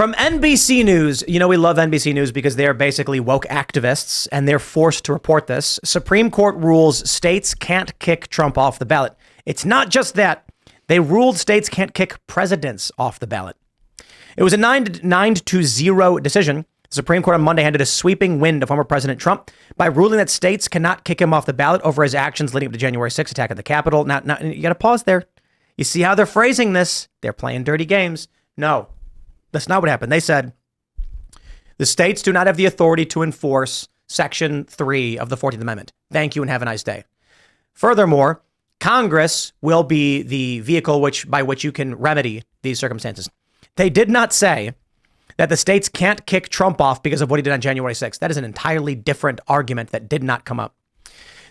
From NBC News, you know we love NBC News because they are basically woke activists and they're forced to report this. Supreme Court rules states can't kick Trump off the ballot. It's not just that. They ruled states can't kick presidents off the ballot. It was a 9-0 decision. The Supreme Court on Monday handed a sweeping win to former President Trump by ruling that states cannot kick him off the ballot over his actions leading up to January 6th attack at the Capitol. Now, you got to pause there. You see how they're phrasing this? They're playing dirty games. No. That's not what happened. They said the states do not have the authority to enforce Section 3 of the 14th Amendment. Thank you and have a nice day. Furthermore, Congress will be the vehicle by which you can remedy these circumstances. They did not say that the states can't kick Trump off because of what he did on January 6th. That is an entirely different argument that did not come up.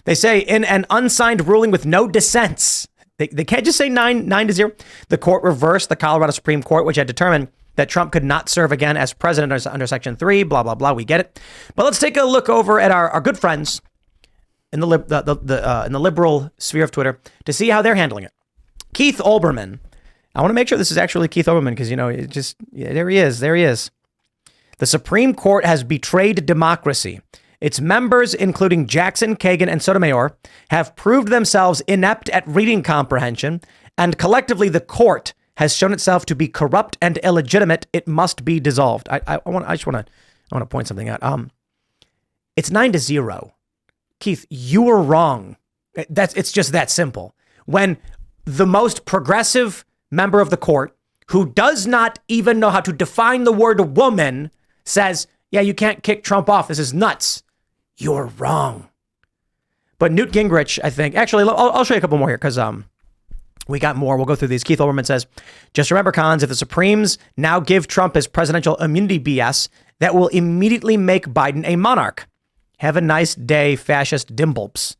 They say in an unsigned ruling with no dissents, they can't just say 9-0. The court reversed the Colorado Supreme Court, which had determined that Trump could not serve again as president under Section 3, blah, blah, blah. We get it. But let's take a look over at our good friends in the liberal sphere of Twitter to see how they're handling it. Keith Olbermann. I want to make sure this is actually Keith Olbermann because, there he is. The Supreme Court has betrayed democracy. Its members, including Jackson, Kagan, and Sotomayor, have proved themselves inept at reading comprehension, and collectively the court has shown itself to be corrupt and illegitimate. It must be dissolved. I want to point something out. It's 9-0. Keith, you were wrong. It's just that simple. When the most progressive member of the court, who does not even know how to define the word woman, says, yeah, you can't kick Trump off. This is nuts. You're wrong. But Newt Gingrich, I think, actually, I'll show you a couple more here because we got more. We'll go through these. Keith Olbermann says, just remember, Cons, if the Supremes now give Trump his presidential immunity BS, that will immediately make Biden a monarch. Have a nice day, fascist dimblebs.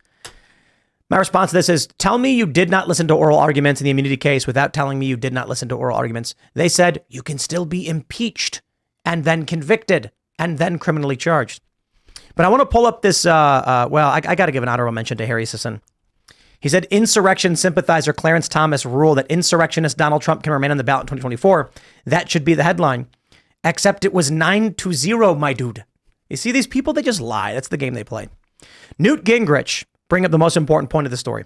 My response to this is, tell me you did not listen to oral arguments in the immunity case without telling me you did not listen to oral arguments. They said you can still be impeached and then convicted and then criminally charged. But I want to pull up this. I got to give an honorable mention to Harry Sisson. He said insurrection sympathizer Clarence Thomas ruled that insurrectionist Donald Trump can remain on the ballot in 2024. That should be the headline. Except it was 9-0, my dude. You see, these people, they just lie. That's the game they play. Newt Gingrich bring up the most important point of the story,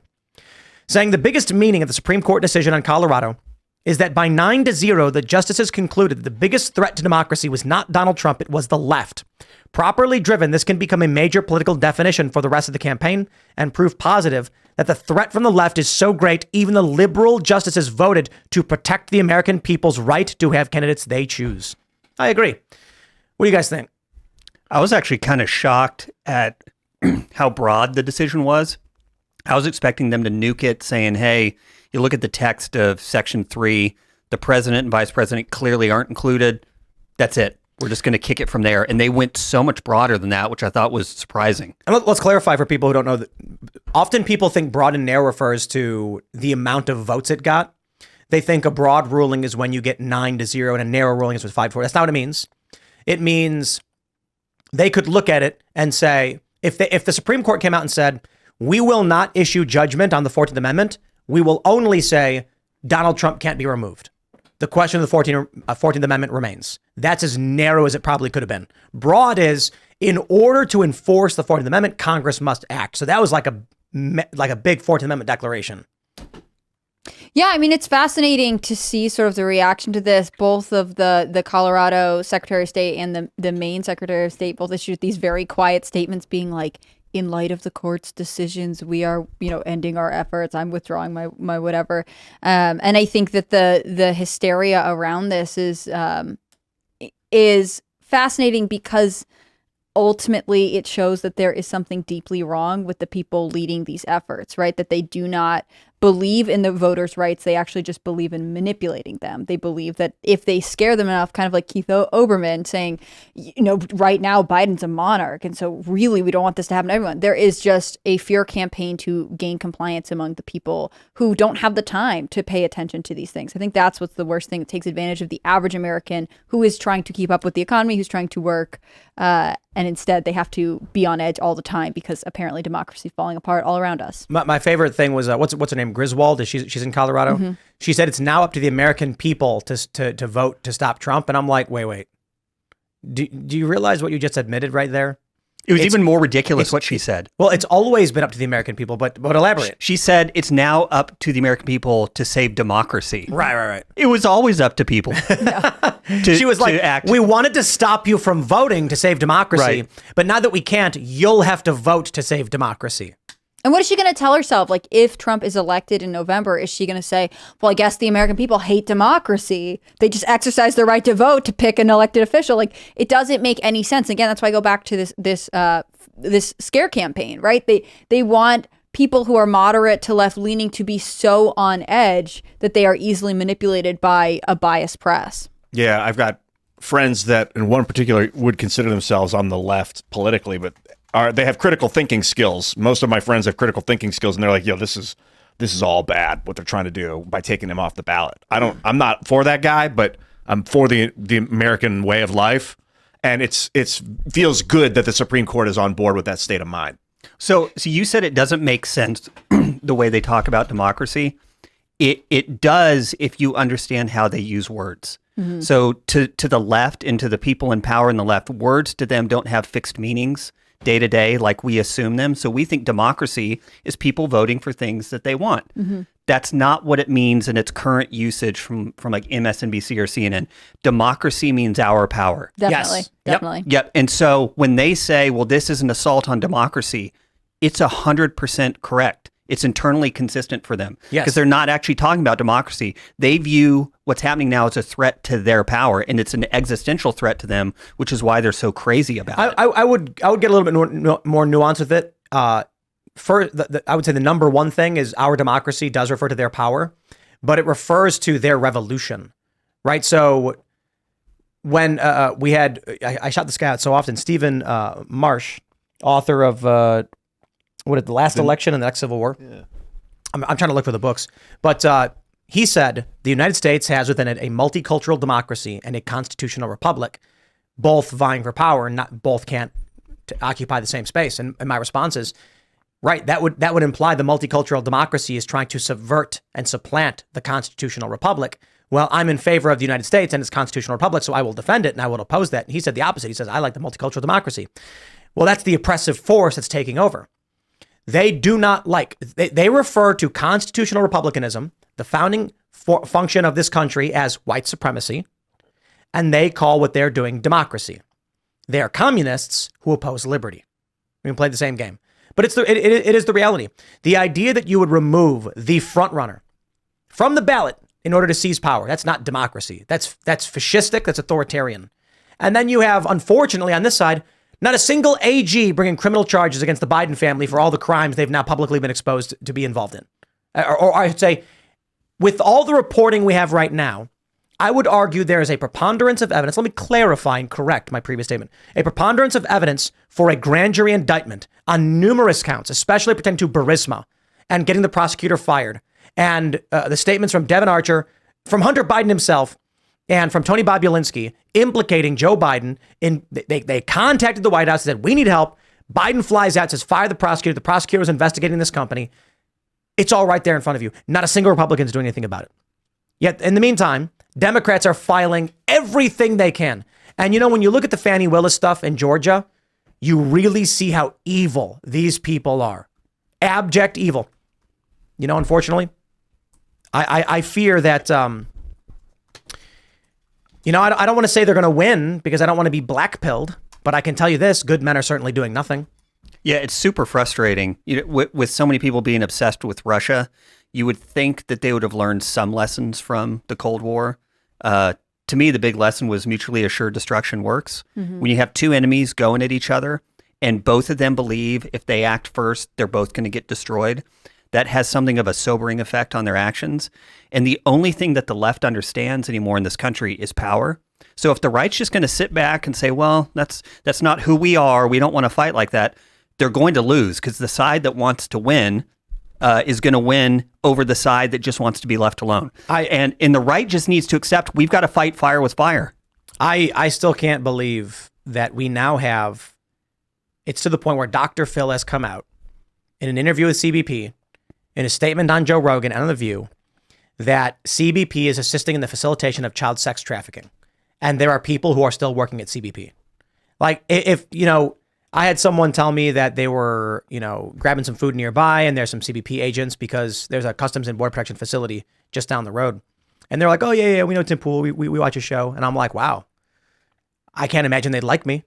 saying the biggest meaning of the Supreme Court decision on Colorado is that by 9-0, the justices concluded that the biggest threat to democracy was not Donald Trump, it was the left. Properly driven, this can become a major political definition for the rest of the campaign and prove positive that the threat from the left is so great, even the liberal justices voted to protect the American people's right to have candidates they choose. I agree. What do you guys think? I was actually kind of shocked at how broad the decision was. I was expecting them to nuke it, saying, hey, you look at the text of Section 3, the president and vice president clearly aren't included. That's it. We're just going to kick it from there. And they went so much broader than that, which I thought was surprising. And let's clarify for people who don't know that often people think broad and narrow refers to the amount of votes it got. They think a broad ruling is when you get 9-0 and a narrow ruling is with 5-4. That's not what it means. It means they could look at it and say, if the Supreme Court came out and said, we will not issue judgment on the 14th Amendment, we will only say Donald Trump can't be removed. The question of the 14th Amendment remains. That's as narrow as it probably could have been. Broad is, in order to enforce the 14th Amendment, Congress must act. So that was like a big 14th Amendment declaration. Yeah, I mean, it's fascinating to see sort of the reaction to this. Both of the Colorado Secretary of State and the Maine Secretary of State both issued these very quiet statements being like, in light of the court's decisions, we are, ending our efforts. I'm withdrawing my whatever. And I think that the hysteria around this is fascinating because ultimately it shows that there is something deeply wrong with the people leading these efforts, right? That they do not believe in the voters' rights. They actually just believe in manipulating them. They believe that if they scare them enough, kind of like Keith Olbermann saying, right now Biden's a monarch. And so really we don't want this to happen to everyone. There is just a fear campaign to gain compliance among the people who don't have the time to pay attention to these things. I think that's what's the worst thing. It takes advantage of the average American who is trying to keep up with the economy, who's trying to work, and instead they have to be on edge all the time because apparently democracy is falling apart all around us. My favorite thing was, what's her name? Griswold. She's in Colorado. She said it's now up to the American people to vote to stop Trump. And I'm like, wait. Do you realize what you just admitted right there? It was even more ridiculous what she said. Well, it's always been up to the American people, but elaborate. She said it's now up to the American people to save democracy. Right. It was always up to people. She was like, we wanted to stop you from voting to save democracy, but now that we can't, you'll have to vote to save democracy. And what is she going to tell herself? Like, if Trump is elected in November, is she going to say, well, I guess the American people hate democracy. They just exercise their right to vote to pick an elected official. Like, it doesn't make any sense. Again, that's why I go back to this scare campaign, right? They want people who are moderate to left leaning to be so on edge that they are easily manipulated by a biased press. Yeah, I've got friends that in one particular would consider themselves on the left politically, but they have critical thinking skills. Most of my friends have critical thinking skills, and they're like, yo, this is all bad what they're trying to do by taking him off the ballot. I'm not for that guy, but I'm for the American way of life. And it's feels good that the Supreme Court is on board with that state of mind. So you said it doesn't make sense the way they talk about democracy. It does if you understand how they use words. So to the left and to the people in power in the left, words to them don't have fixed meanings day to day like we assume them. So we think democracy is people voting for things that they want. That's not what it means in its current usage from like MSNBC or CNN. Democracy means our power. Definitely. Yes. Definitely. Yep. And so when they say, well, this is an assault on democracy, it's 100% correct. It's internally consistent for them. Yes. Because they're not actually talking about democracy. They view what's happening now as a threat to their power, and it's an existential threat to them, which is why they're so crazy about it. I would get a little bit more nuance with it. I would say the number one thing is our democracy does refer to their power, but it refers to their revolution, right? So when I shout this guy out so often, Stephen Marsh, author of the last election and the next Civil War. Yeah. I'm trying to look for the books, but he said the United States has within it a multicultural democracy and a constitutional republic, both vying for power, and not both can't occupy the same space. And my response is, right, that would imply the multicultural democracy is trying to subvert and supplant the constitutional republic. Well, I'm in favor of the United States and its constitutional republic, so I will defend it and I will oppose that. And he said the opposite. He says, I like the multicultural democracy. Well, that's the oppressive force that's taking over. They do not like, they refer to constitutional republicanism, the founding function of this country, as white supremacy, and they call what they're doing democracy. They are communists who oppose liberty. We can play the same game. But it is the reality. The idea that you would remove the front runner from the ballot in order to seize power, that's not democracy. That's fascistic, that's authoritarian. And then you have, unfortunately, on this side, not a single AG bringing criminal charges against the Biden family for all the crimes they've now publicly been exposed to be involved in. Or I should say, with all the reporting we have right now, I would argue there is a preponderance of evidence. Let me clarify and correct my previous statement. A preponderance of evidence for a grand jury indictment on numerous counts, especially pertaining to Burisma and getting the prosecutor fired. And the statements from Devin Archer, from Hunter Biden himself, and from Tony Bobulinski implicating Joe Biden in they contacted the White House, said, we need help. Biden flies out, says, fire the prosecutor. The prosecutor is investigating this company. It's all right there in front of you. Not a single Republican is doing anything about it. Yet in the meantime, Democrats are filing everything they can. And when you look at the Fani Willis stuff in Georgia, you really see how evil these people are. Abject evil. Unfortunately, I fear that, I don't want to say they're going to win because I don't want to be blackpilled, but I can tell you this, good men are certainly doing nothing. Yeah, it's super frustrating. With so many people being obsessed with Russia, you would think that they would have learned some lessons from the Cold War. To me, the big lesson was mutually assured destruction works. Mm-hmm. When you have two enemies going at each other and both of them believe if they act first, they're both going to get destroyed, that has something of a sobering effect on their actions. And the only thing that the left understands anymore in this country is power. So if the right's just going to sit back and say, well, that's not who we are, we don't want to fight like that, they're going to lose because the side that wants to win is going to win over the side that just wants to be left alone. And the right just needs to accept we've got to fight fire with fire. I still can't believe that we now have, it's to the point where Dr. Phil has come out in an interview with CBP in a statement on Joe Rogan and on The View that CBP is assisting in the facilitation of child sex trafficking. And there are people who are still working at CBP. Like, if, I had someone tell me that they were, grabbing some food nearby and there's some CBP agents because there's a Customs and Border Protection facility just down the road. And they're like, oh, yeah, we know Tim Pool. We watch his show. And I'm like, wow, I can't imagine they'd like me.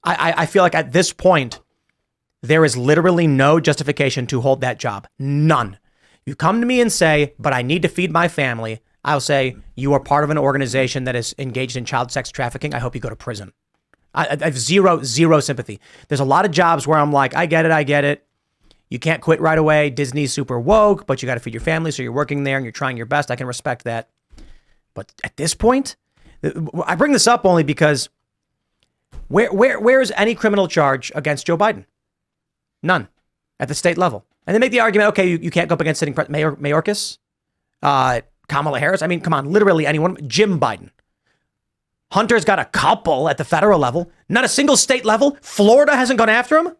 I feel like at this point, there is literally no justification to hold that job. None. You come to me and say, but I need to feed my family. I'll say, you are part of an organization that is engaged in child sex trafficking. I hope you go to prison. I have zero sympathy. There's a lot of jobs where I'm like, I get it. You can't quit right away. Disney's super woke, but you got to feed your family. So you're working there and you're trying your best. I can respect that. But at this point, I bring this up only because where is any criminal charge against Joe Biden? None at the state level. And they make the argument, okay, you can't go up against sitting Mayorkas, Kamala Harris. I mean, come on, literally anyone. Jim Biden. Hunter's got a couple at the federal level, not a single state level. Florida hasn't gone after him.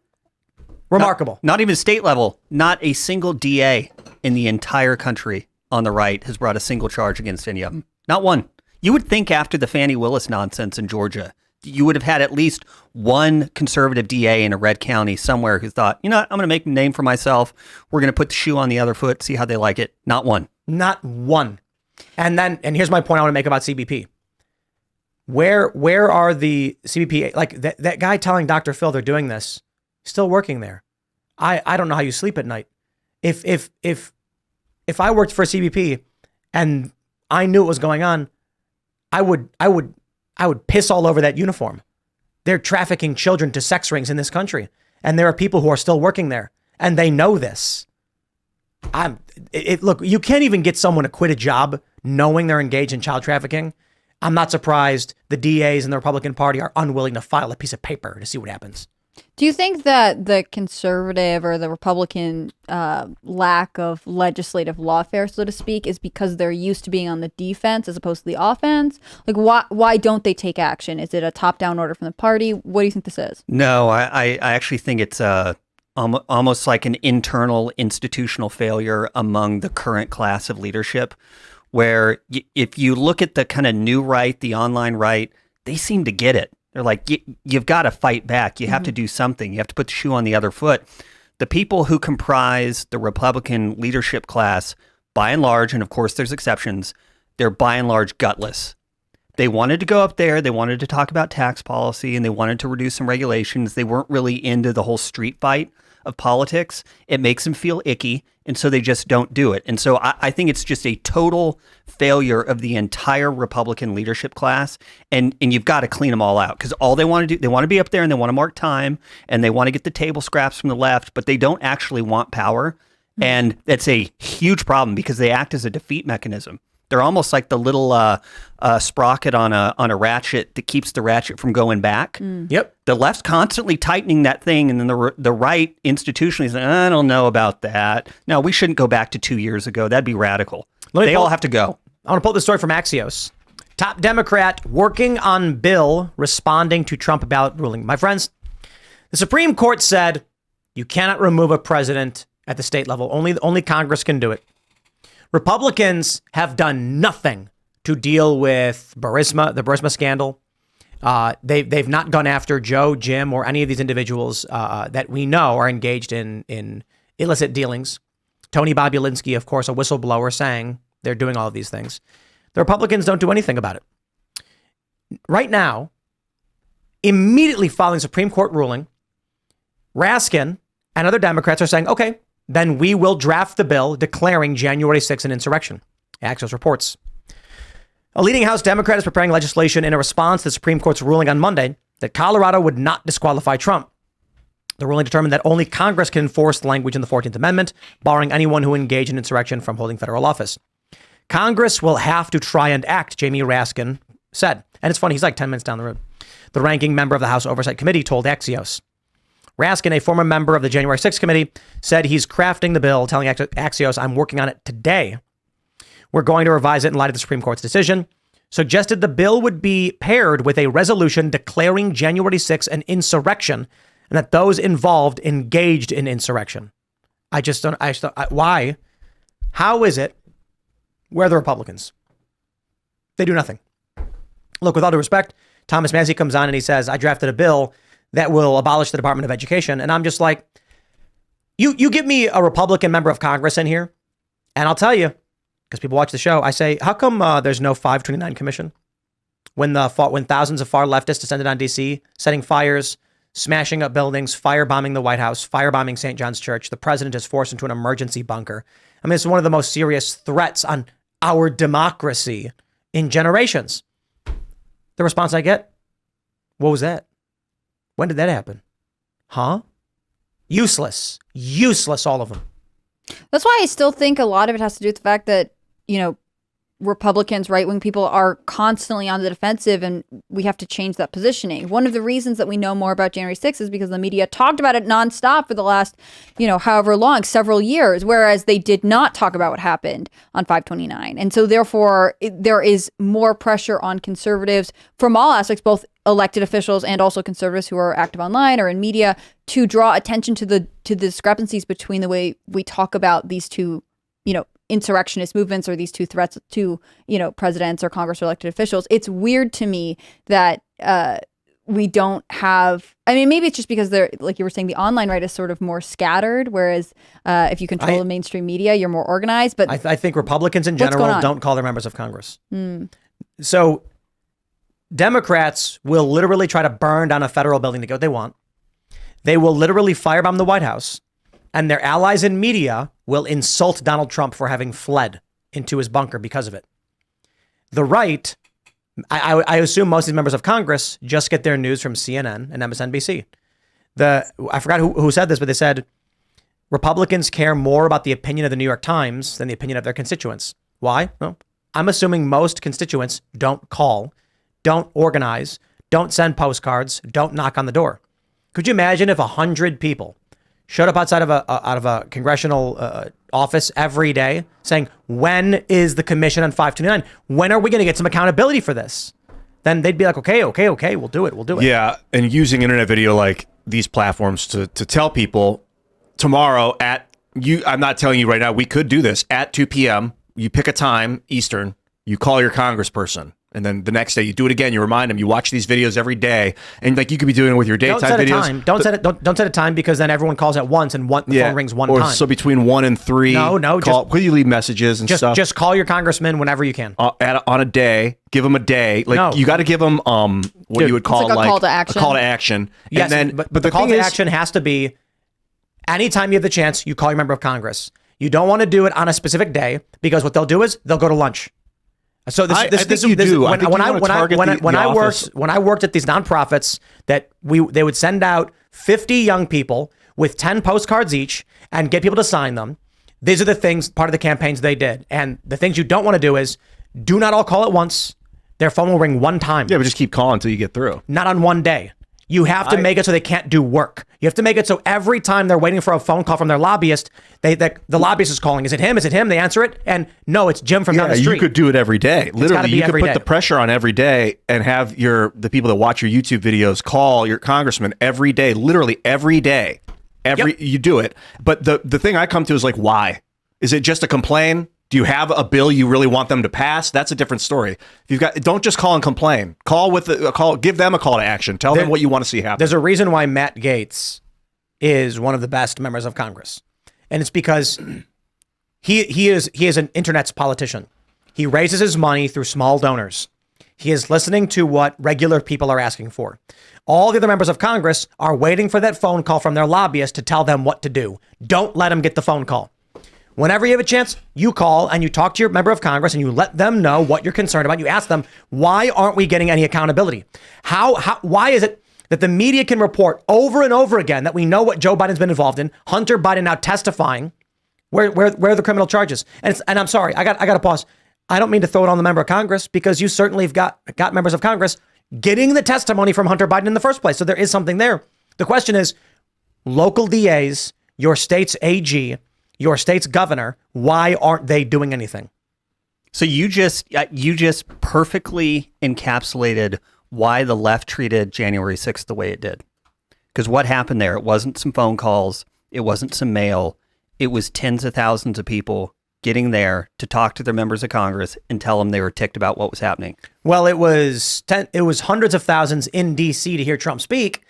Remarkable. Not even state level. Not a single DA in the entire country on the right has brought a single charge against any of them. Not one. You would think after the Fannie Willis nonsense in Georgia, you would have had at least one conservative DA in a red county somewhere who thought, I'm going to make a name for myself. We're going to put the shoe on the other foot, see how they like it. Not one. Not one. And here's my point I want to make about CBP. Where are the CBP? Like that guy telling Dr. Phil they're doing this, still working there. I don't know how you sleep at night. If I worked for CBP and I knew what was going on, I would piss all over that uniform. They're trafficking children to sex rings in this country. And there are people who are still working there and they know this. Look, you can't even get someone to quit a job knowing they're engaged in child trafficking. I'm not surprised the DAs in the Republican Party are unwilling to file a piece of paper to see what happens. Do you think that the conservative or the Republican lack of legislative lawfare, so to speak, is because they're used to being on the defense as opposed to the offense? Like, why don't they take action? Is it a top-down order from the party? What do you think this is? No, I actually think it's almost like an internal institutional failure among the current class of leadership, where if you look at the kind of new right, the online right, they seem to get it. They're like, you've got to fight back. You have to do something. You have to put the shoe on the other foot. The people who comprise the Republican leadership class, by and large, and of course there's exceptions, they're by and large gutless. They wanted to go up there. They wanted to talk about tax policy and they wanted to reduce some regulations. They weren't really into the whole street fight of politics. It makes them feel icky. And so they just don't do it. And so I think it's just a total failure of the entire Republican leadership class. And you've got to clean them all out because all they want to do, they want to be up there and they want to mark time and they want to get the table scraps from the left, but they don't actually want power. And that's a huge problem because they act as a defeat mechanism. They're almost like the little sprocket on a ratchet that keeps the ratchet from going back. Yep. The left's constantly tightening that thing, and then the right institutionally is like, I don't know about that. No, we shouldn't go back to 2 years ago. That'd be radical. They all have to go. I want to pull this story from Axios. Top Democrat working on bill responding to Trump ballot ruling. My friends, the Supreme Court said you cannot remove a president at the state level. Only Congress can do it. Republicans have done nothing to deal with the Burisma scandal. They've not gone after Joe, Jim, or any of these individuals that we know are engaged in illicit dealings. Tony Bobulinski, of course, a whistleblower, saying they're doing all of these things. The Republicans don't do anything about it. Right now, immediately following Supreme Court ruling, Raskin and other Democrats are saying, okay, then we will draft the bill declaring January 6th an insurrection. Axios reports. A leading House Democrat is preparing legislation in a response to the Supreme Court's ruling on Monday that Colorado would not disqualify Trump. The ruling determined that only Congress can enforce the language in the 14th Amendment, barring anyone who engaged in insurrection from holding federal office. Congress will have to try and act, Jamie Raskin said. And it's funny, he's like 10 minutes down the road. The ranking member of the House Oversight Committee told Axios. Raskin, a former member of the January 6th committee, said he's crafting the bill, telling Axios, I'm working on it today. We're going to revise it in light of the Supreme Court's decision. Suggested the bill would be paired with a resolution declaring January 6th an insurrection and that those involved engaged in insurrection. I just don't. Why? How is it? Where are the Republicans? They do nothing. Look, with all due respect, Thomas Massey comes on and he says, I drafted a bill that will abolish the Department of Education. And I'm just like, you give me a Republican member of Congress in here, and I'll tell you, because people watch the show, I say, how come there's no 529 commission? When thousands of far leftists descended on D.C., setting fires, smashing up buildings, firebombing the White House, firebombing St. John's Church, the president is forced into an emergency bunker. I mean, it's one of the most serious threats on our democracy in generations. The response I get, what was that? When did that happen? Huh? Useless, all of them. That's why I still think a lot of it has to do with the fact that, Republicans, right-wing people are constantly on the defensive, and we have to change that positioning. One of the reasons that we know more about January 6th is because the media talked about it nonstop for the last, however long, several years, whereas they did not talk about what happened on 5/29. And so therefore, there is more pressure on conservatives from all aspects, both elected officials and also conservatives who are active online or in media, to draw attention to the discrepancies between the way we talk about these two, insurrectionist movements or these two threats to, presidents or Congress or elected officials. It's weird to me that we don't have, maybe it's just because they're, like you were saying, the online right is sort of more scattered, whereas if you control the mainstream media, you're more organized. But I think Republicans in general don't call their members of Congress. So Democrats will literally try to burn down a federal building to get what they want. They will literally firebomb the White House, and their allies in media will insult Donald Trump for having fled into his bunker because of it. The right, I assume most of these members of Congress just get their news from CNN and MSNBC. I forgot who said this, but they said Republicans care more about the opinion of the New York Times than the opinion of their constituents. Why? Well, I'm assuming most constituents don't call, don't organize, don't send postcards, don't knock on the door. Could you imagine if 100 people showed up outside of a congressional office every day saying, when is the commission on 529? When are we going to get some accountability for this? Then they'd be like, okay, we'll do it. Yeah, and using internet video like these platforms to tell people tomorrow I'm not telling you right now, we could do this at 2 p.m. You pick a time, Eastern, you call your congressperson. And then the next day you do it again. You remind them. You watch these videos every day, and like you could be doing it with your daytime videos. Don't set a time because then everyone calls at once and the phone rings one time. So between 1 and 3. Could you leave messages and stuff? Just call your congressman whenever you can. On a day, give them a day. You got to give them what you would call like a call to action. A call to action. Yes, and then, but the call to action has to be anytime you have the chance. You call your member of Congress. You don't want to do it on a specific day because what they'll do is they'll go to lunch. So when I worked at these nonprofits that they would send out 50 young people with 10 postcards each and get people to sign them. These are the things, part of the campaigns they did. And the things you don't want to do is do not all call at once. Their phone will ring one time. Yeah, but just keep calling until you get through. Not on one day. You have to make it so they can't do work. You have to make it so every time they're waiting for a phone call from their lobbyist, the lobbyist is calling. Is it him? Is it him? They answer it. And no, it's Jim from down the street. You could do it every day. Literally, you could put the pressure on every day and have the people that watch your YouTube videos call your congressman every day. Literally every day. You do it. But the thing I come to is like, why? Is it just a complain? Do you have a bill you really want them to pass? That's a different story. Don't just call and complain. Give them a call to action. Tell them what you want to see happen. There's a reason why Matt Gaetz is one of the best members of Congress. And it's because he is an internet's politician. He raises his money through small donors. He is listening to what regular people are asking for. All the other members of Congress are waiting for that phone call from their lobbyist to tell them what to do. Don't let them get the phone call. Whenever you have a chance, you call and you talk to your member of Congress and you let them know what you're concerned about. You ask them, why aren't we getting any accountability? Why is it that the media can report over and over again that we know what Joe Biden's been involved in, Hunter Biden now testifying, where are the criminal charges? And I'm sorry, I got to pause. I don't mean to throw it on the member of Congress because you certainly have got members of Congress getting the testimony from Hunter Biden in the first place. So there is something there. The question is, local DAs, your state's AG, your state's governor, why aren't they doing anything? So you just perfectly encapsulated why the left treated January 6th the way it did. Because what happened there? It wasn't some phone calls. It wasn't some mail. it was tens of thousands of people getting there to talk to their members of Congress and tell them they were ticked about what was happening. Well, it was hundreds of thousands in D.C. to hear Trump speak.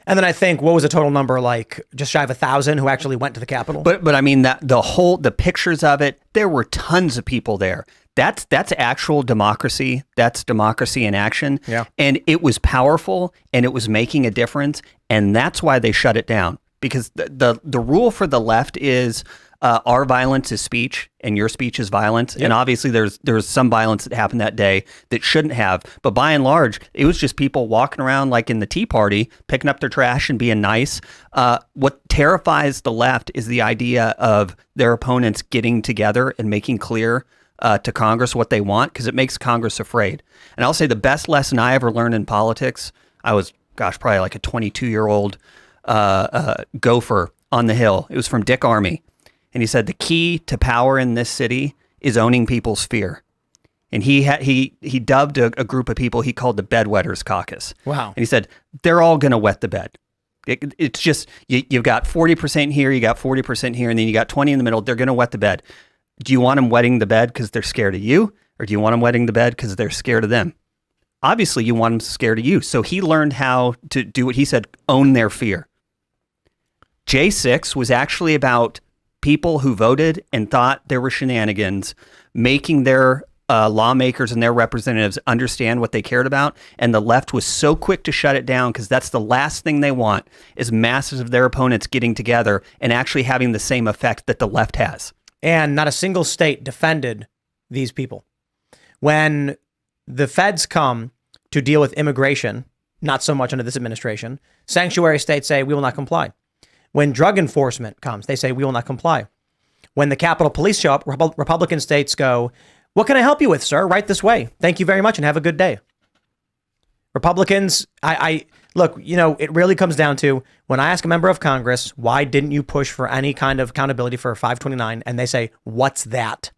And then I think, what was the total number? Like just shy of 1,000 who actually went to the Capitol. But I mean, that the pictures of it, there were tons of people there. That's actual democracy. That's democracy in action. Yeah. And it was powerful and it was making a difference. And that's why they shut it down. Because the rule for the left is our violence is speech and your speech is violence. Yep. And obviously there's some violence that happened that day that shouldn't have. But by and large, it was just people walking around like in the Tea Party, picking up their trash and being nice. What terrifies the left is the idea of their opponents getting together and making clear to Congress what they want, because it makes Congress afraid. And I'll say the best lesson I ever learned in politics, I was, probably like a 22-year-old gopher on the Hill. It was from Dick Armey. And he said, the key to power in this city is owning people's fear. And he dubbed a group of people he called the Bedwetters Caucus. Wow. And he said, they're all going to wet the bed. It's just, you've got 40% here, you got 40% here, and then you got 20 in the middle. They're going to wet the bed. Do you want them wetting the bed because they're scared of you? Or do you want them wetting the bed because they're scared of them? Obviously, you want them scared of you. So he learned how to do what he said, own their fear. J6 was actually about people who voted and thought there were shenanigans, making their lawmakers and their representatives understand what they cared about. And the left was so quick to shut it down because that's the last thing they want, is masses of their opponents getting together and actually having the same effect that the left has. And not a single state defended these people. When the feds come to deal with immigration, not so much under this administration, sanctuary states say, we will not comply. When drug enforcement comes, they say, we will not comply. When the Capitol Police show up, Republican states go, what can I help you with, sir? Right this way. Thank you very much and have a good day. Republicans, I look, it really comes down to when I ask a member of Congress, why didn't you push for any kind of accountability for 529? And they say, what's that?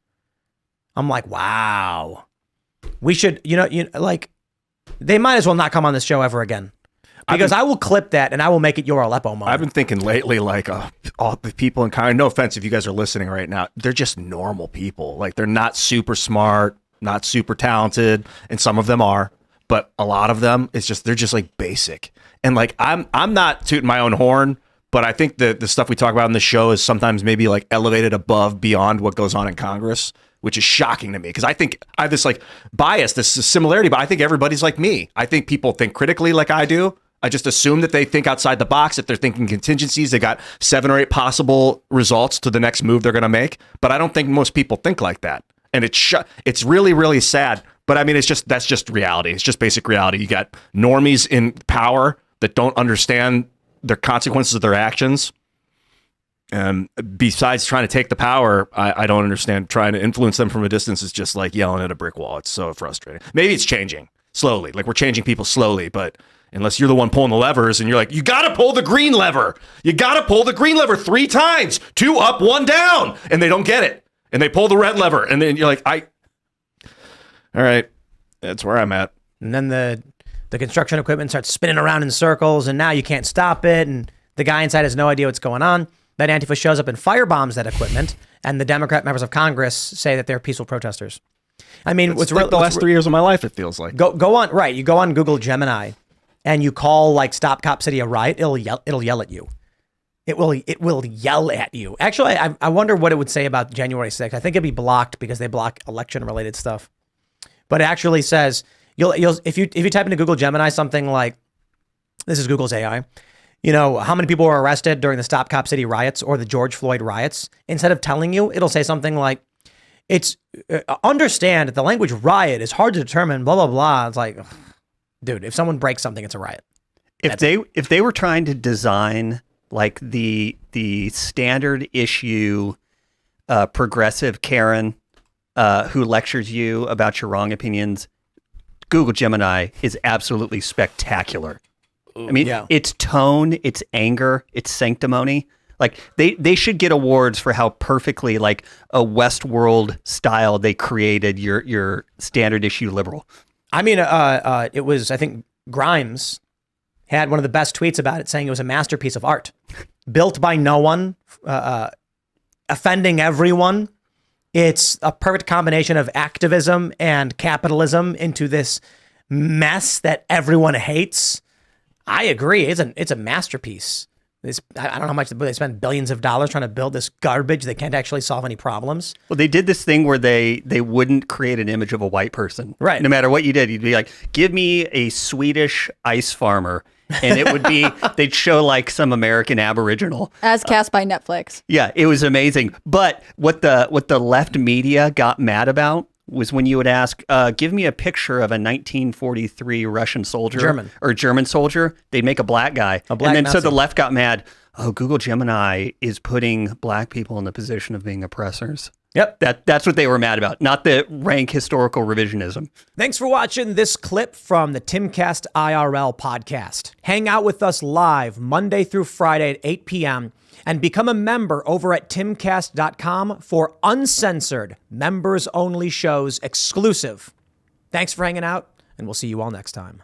I'm like, wow. We should, they might as well not come on this show ever again. Because I will clip that and I will make it your Aleppo moment. I've been thinking lately, all the people in Congress, no offense if you guys are listening right now, they're just normal people. Like, they're not super smart, not super talented, and some of them are, but a lot of them, they're just like basic. And like, I'm not tooting my own horn, but I think the stuff we talk about on the show is sometimes maybe like elevated above, beyond what goes on in Congress, which is shocking to me. Because I think I have this like bias, this similarity, but I think everybody's like me. I think people think critically like I do. I just assume that they think outside the box. If they're thinking contingencies, they got 7 or 8 possible results to the next move they're going to make. But I don't think most people think like that. And it's really, really sad. But I mean, that's just reality. It's just basic reality. You got normies in power that don't understand the consequences of their actions. Besides trying to take the power, I don't understand. Trying to influence them from a distance is just like yelling at a brick wall. It's so frustrating. Maybe it's changing slowly. Like, we're changing people slowly, but unless you're the one pulling the levers and you're like, you got to pull the green lever. You got to pull the green lever 3 times, 2 up, 1 down. And they don't get it. And they pull the red lever. And then you're like, all right, that's where I'm at. And then the construction equipment starts spinning around in circles and now you can't stop it. And the guy inside has no idea what's going on. That Antifa shows up and firebombs that equipment. And the Democrat members of Congress say that they're peaceful protesters. I mean, it's like the last 3 years of my life, it feels like. Go on, right. You go on Google Gemini and you call like Stop Cop City a riot, it'll yell at you. It will yell at you. Actually, I wonder what it would say about January 6th. I think it'd be blocked because they block election related stuff. But it actually says you'll if you type into Google Gemini something like, this is Google's AI, how many people were arrested during the Stop Cop City riots or the George Floyd riots, instead of telling you, it'll say something like, it's understand that the language riot is hard to determine, blah, blah, blah. It's like, dude, if someone breaks something, it's a riot. If they were trying to design like the standard issue progressive Karen who lectures you about your wrong opinions, Google Gemini is absolutely spectacular. I mean, its tone, its anger, its sanctimony. Like they should get awards for how perfectly like a Westworld style they created your standard issue liberal. I mean, it was, I think Grimes had one of the best tweets about it, saying it was a masterpiece of art built by no one, offending everyone. It's a perfect combination of activism and capitalism into this mess that everyone hates. I agree. It's a masterpiece. I don't know how much they spend billions of dollars trying to build this garbage. They can't actually solve any problems. Well, they did this thing where they wouldn't create an image of a white person. Right. No matter what you did, you'd be like, give me a Swedish ice farmer. And it would be, they'd show like some American Aboriginal. As cast by Netflix. Yeah, it was amazing. But what the left media got mad about was when you would ask, give me a picture of a 1943 Russian soldier or German soldier, they'd make a black guy. A black and then Nazi. so the left got mad. Oh, Google Gemini is putting black people in the position of being oppressors. Yep. That's what they were mad about, not the rank historical revisionism. Thanks for watching this clip from the Timcast IRL podcast. Hang out with us live Monday through Friday at 8 p.m. and become a member over at timcast.com for uncensored, members-only shows exclusive. Thanks for hanging out, and we'll see you all next time.